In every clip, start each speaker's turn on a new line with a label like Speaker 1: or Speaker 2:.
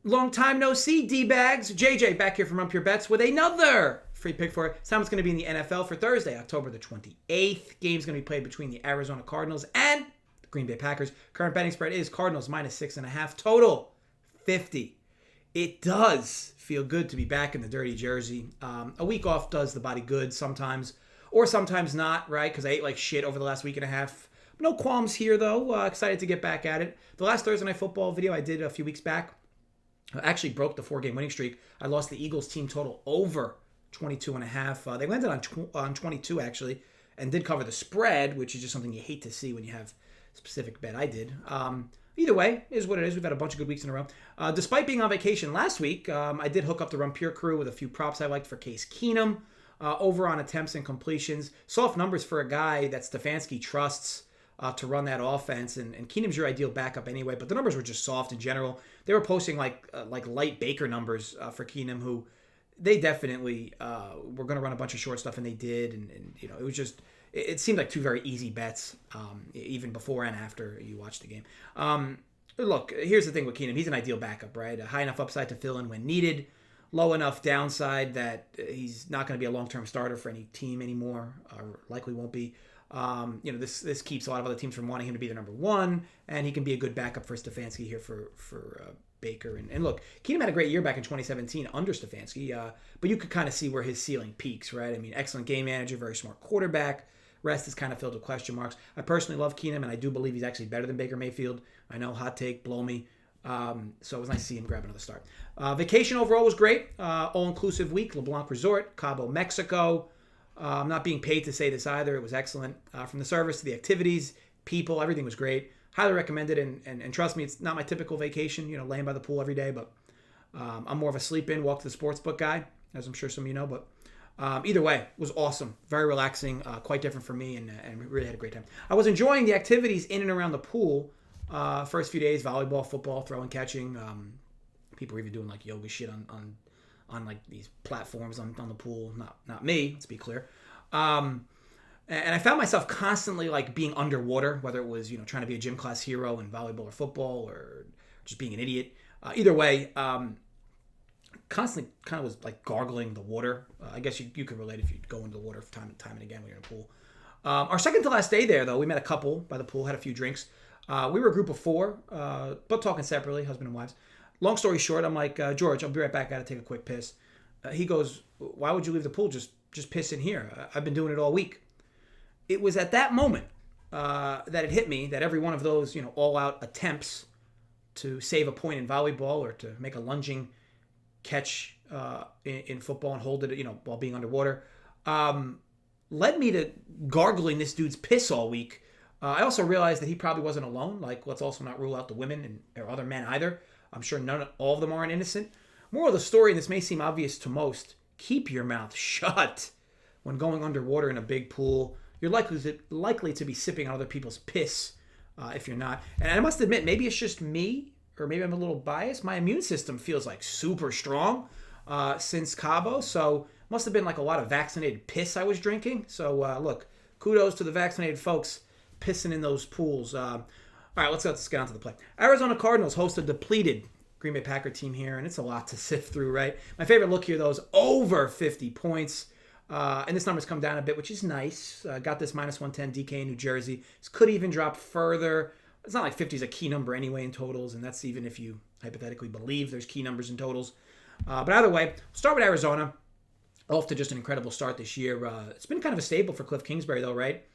Speaker 1: Long time no see, D-Bags. JJ back here from Rump Your Bets with another free pick for it. This time it's going to be in the NFL for Thursday, October the 28th. Game's going to be played between the Arizona Cardinals and the Green Bay Packers. Current betting spread is Cardinals minus 6.5. Total 50. It does feel good to be back in the dirty jersey. A week off does the body good sometimes, or sometimes not, right? Because I ate like shit over the last week and a half. No qualms here, though. Excited to get back at it. The last Thursday Night Football video I did a few weeks back actually broke the 4-game winning streak. I lost the Eagles team total over 22.5. They landed on 22, actually, and did cover the spread, which is just something you hate to see when you have a specific bet. I did. Either way, is what it is. We've had a bunch of good weeks in a row. Despite being on vacation last week, I did hook up the Rumpier crew with a few props I liked for Case Keenum. Over on attempts and completions. Soft numbers for a guy that Stefanski trusts to run that offense, and Keenum's your ideal backup anyway, but the numbers were just soft in general. They were posting like light Baker numbers for Keenum, who they definitely were going to run a bunch of short stuff, and they did, and you know, it was just, it seemed like two very easy bets, even before and after you watched the game. Look, here's the thing with Keenum. He's an ideal backup, right? A high enough upside to fill in when needed, low enough downside that he's not going to be a long-term starter for any team anymore, or likely won't be. This keeps a lot of other teams from wanting him to be the number one, and he can be a good backup for Stefanski here for Baker. And look, Keenum had a great year back in 2017 under Stefanski, but you could kind of see where his ceiling peaks, right? I mean, excellent game manager, very smart quarterback. Rest is kind of filled with question marks. I personally love Keenum, and I do believe he's actually better than Baker Mayfield. I know, hot take, blow me. So it was nice to see him grab another start. Vacation overall was great. All-inclusive week, LeBlanc Resort, Cabo, Mexico. I'm not being paid to say this either. It was excellent. From the service to the activities, people, everything was great. Highly recommended, and trust me, it's not my typical vacation, laying by the pool every day, but I'm more of a sleep-in, walk to the sportsbook guy, as I'm sure some of you know, but either way, it was awesome. Very relaxing, quite different for me, and really had a great time. I was enjoying the activities in and around the pool. First few days, volleyball, football, throwing, catching. People were even doing like yoga shit on like these platforms on the pool. Not me, let's be clear. And I found myself constantly like being underwater, whether it was, trying to be a gym class hero in volleyball or football, or just being an idiot. Either way, constantly kind of was like gargling the water. I guess you could relate if you go into the water time and again when you're in a pool. Our second to last day there, though, we met a couple by the pool, had a few drinks. We were a group of four, but talking separately, husband and wives. Long story short, I'm like, George, I'll be right back. I got to take a quick piss. He goes, why would you leave the pool? Just piss in here. I've been doing it all week. It was at that moment that it hit me that every one of those, all-out attempts to save a point in volleyball or to make a lunging catch in football and hold it, while being underwater, led me to gargling this dude's piss all week. I also realized that he probably wasn't alone. Like, let's also not rule out the women or other men either. I'm sure all of them aren't innocent. Moral of the story, and this may seem obvious to most, keep your mouth shut when going underwater in a big pool. You're likely to be sipping on other people's piss if you're not. And I must admit, maybe it's just me, or maybe I'm a little biased. My immune system feels like super strong since Cabo, so must have been like a lot of vaccinated piss I was drinking. So look, kudos to the vaccinated folks pissing in those pools. All right, let's get on to the play. Arizona Cardinals host a depleted Green Bay Packer team here, and it's a lot to sift through, right? My favorite look here, though, is over 50 points. And this number's come down a bit, which is nice. Got this minus 110 DK in New Jersey. This could even drop further. It's not like 50 is a key number anyway in totals, and that's even if you hypothetically believe there's key numbers in totals. But either way, start with Arizona. Off to just an incredible start this year. It's been kind of a staple for Cliff Kingsbury, though, right?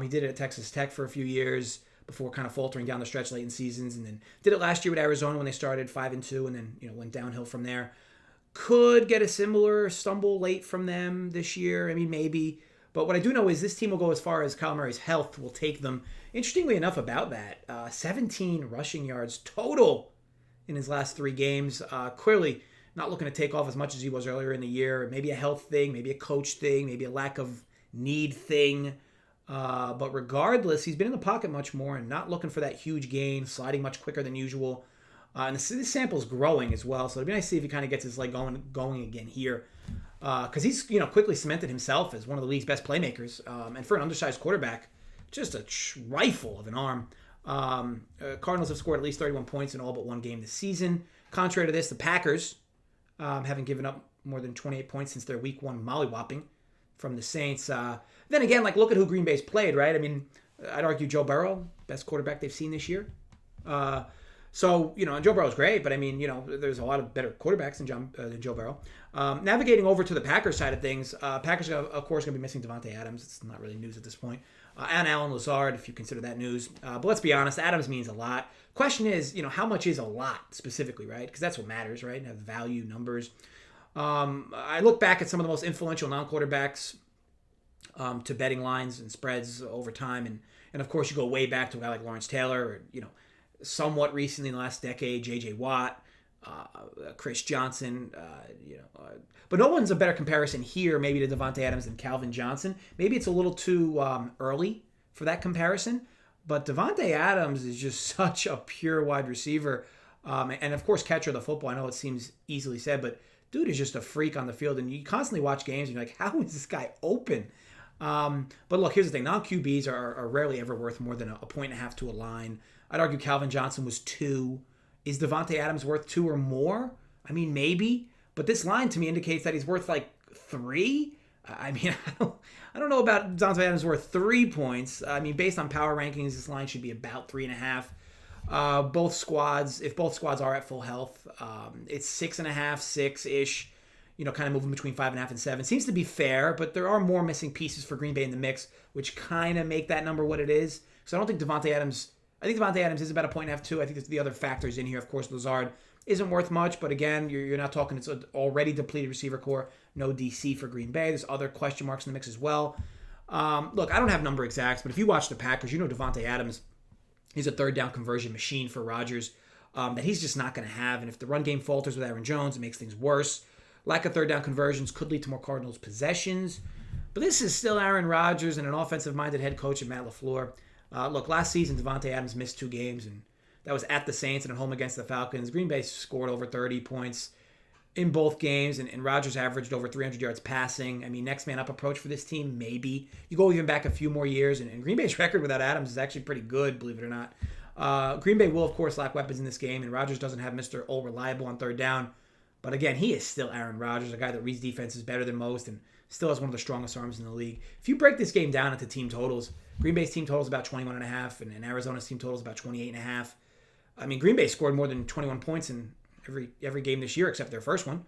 Speaker 1: He did it at Texas Tech for a few years before kind of faltering down the stretch late in seasons, and then did it last year with Arizona when they started 5-2, and then went downhill from there. Could get a similar stumble late from them this year. I mean, maybe. But what I do know is this team will go as far as Kyler Murray's health will take them. Interestingly enough about that, 17 rushing yards total in his last 3 games. Clearly not looking to take off as much as he was earlier in the year. Maybe a health thing, maybe a coach thing, maybe a lack of need thing. But regardless, he's been in the pocket much more and not looking for that huge gain, sliding much quicker than usual. And this sample's growing as well, so it'd be nice to see if he kind of gets his leg going again here. Because he's quickly cemented himself as one of the league's best playmakers. And for an undersized quarterback, just a rifle of an arm. Cardinals have scored at least 31 points in all but one game this season. Contrary to this, the Packers haven't given up more than 28 points since their week 1 mollywhopping from the Saints. Then again, like, look at who Green Bay's played, right? I mean, I'd argue Joe Burrow, best quarterback they've seen this year. So, and Joe Burrow's great, but I mean, there's a lot of better quarterbacks than Joe Burrow. Navigating over to the Packers side of things, Packers, of course, going to be missing Davante Adams. It's not really news at this point. And Alan Lazard, if you consider that news. But let's be honest, Adams means a lot. Question is, how much is a lot specifically, right? Because that's what matters, right? Have value, numbers. I look back at some of the most influential non-quarterbacks to betting lines and spreads over time. And of course, you go way back to a guy like Lawrence Taylor or, somewhat recently in the last decade, J.J. Watt, Chris Johnson, but no one's a better comparison here maybe to Davante Adams than Calvin Johnson. Maybe it's a little too early for that comparison, but Davante Adams is just such a pure wide receiver, and of course catcher of the football. I know it seems easily said, but dude is just a freak on the field, and you constantly watch games and you're like, how is this guy open? But look, here's the thing. Non-QBs are rarely ever worth more than a 1.5 to a line. I'd argue Calvin Johnson was 2. Is Davante Adams worth 2 or more? I mean, maybe. But this line to me indicates that he's worth like 3. I mean, I don't know about Davante Adams worth 3 points. I mean, based on power rankings, this line should be about 3.5. Both squads, if both squads are at full health, it's 6.5, 6-ish. Kind of moving between 5.5 and 7. Seems to be fair, but there are more missing pieces for Green Bay in the mix, which kind of make that number what it is. So I don't think Davante Adams. I think Davante Adams is about 1.5 too. I think there's the other factors in here. Of course, Lazard isn't worth much, but again, you're not talking. It's an already depleted receiver core. No DC for Green Bay. There's other question marks in the mix as well. Look, I don't have number exacts, but if you watch the Packers, Davante Adams is a third down conversion machine for Rodgers that he's just not going to have. And if the run game falters with Aaron Jones, it makes things worse. Lack of third down conversions could lead to more Cardinals possessions. But this is still Aaron Rodgers and an offensive-minded head coach in Matt LaFleur. Look, last season, Davante Adams missed 2 games, and that was at the Saints and at home against the Falcons. Green Bay scored over 30 points in both games, and Rodgers averaged over 300 yards passing. I mean, next man up approach for this team, maybe. You go even back a few more years, and Green Bay's record without Adams is actually pretty good, believe it or not. Green Bay will, of course, lack weapons in this game, and Rodgers doesn't have Mr. All Reliable on third down. But again, he is still Aaron Rodgers, a guy that reads defenses better than most and still has one of the strongest arms in the league. If you break this game down into team totals, Green Bay's team total is about 21.5, and Arizona's team total is about 28.5. I mean, Green Bay scored more than 21 points in every game this year except their first one.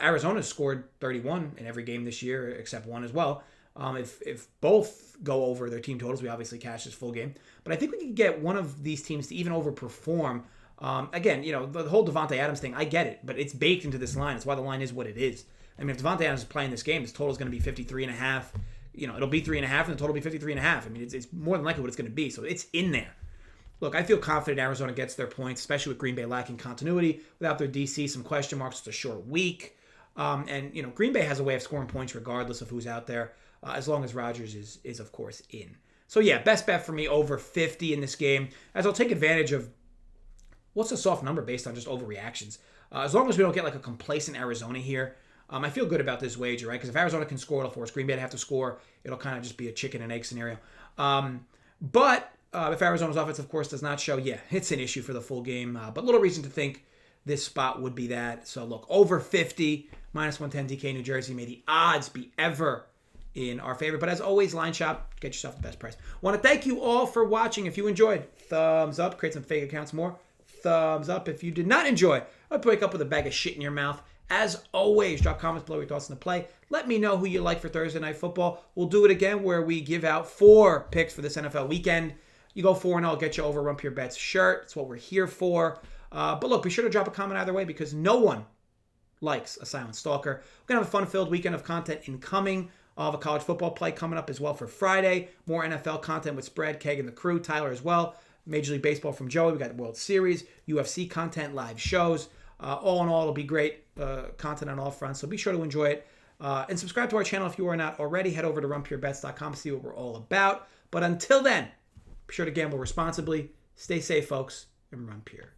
Speaker 1: Arizona scored 31 in every game this year except one as well. If both go over their team totals, we obviously cash this full game. But I think we can get one of these teams to even overperform. Again, the whole Davante Adams thing, I get it, but it's baked into this line. It's why the line is what it is. I mean, if Davante Adams is playing this game, his total is going to be 53.5. It'll be 3.5, and the total will be 53.5. I mean, it's more than likely what it's going to be, so it's in there. Look, I feel confident Arizona gets their points, especially with Green Bay lacking continuity. Without their DC, some question marks. It's a short week. And Green Bay has a way of scoring points regardless of who's out there, as long as Rodgers is of course, in. So, yeah, best bet for me over 50 in this game, as I'll take advantage of what's a soft number based on just overreactions. As long as we don't get like a complacent Arizona here, I feel good about this wager, right? Because if Arizona can score, it'll force Green Bay to have to score. It'll kind of just be a chicken and egg scenario. But if Arizona's offense, of course, does not show, yeah, it's an issue for the full game. But little reason to think this spot would be that. So look, over 50, minus 110 DK New Jersey. May the odds be ever in our favor. But as always, Line Shop, get yourself the best price. Want to thank you all for watching. If you enjoyed, thumbs up. Create some fake accounts more. Thumbs up. If you did not enjoy, I'd wake up with a bag of shit in your mouth. As always, drop comments below your thoughts on the play. Let me know who you like for Thursday Night Football. We'll do it again where we give out 4 picks for this NFL weekend. You go 4-0, I'll get you over Rump Your Bets shirt. That's what we're here for. But look, be sure to drop a comment either way because no one likes a silent stalker. We're going to have a fun-filled weekend of content incoming. I'll have a college football play coming up as well for Friday. More NFL content with Spread, Keg, and the crew. Tyler as well. Major League Baseball from Joey. We got World Series, UFC content, live shows. All in all, it'll be great content on all fronts. So be sure to enjoy it. And subscribe to our channel if you are not already. Head over to rumppurebets.com to see what we're all about. But until then, be sure to gamble responsibly. Stay safe, folks, and run pure.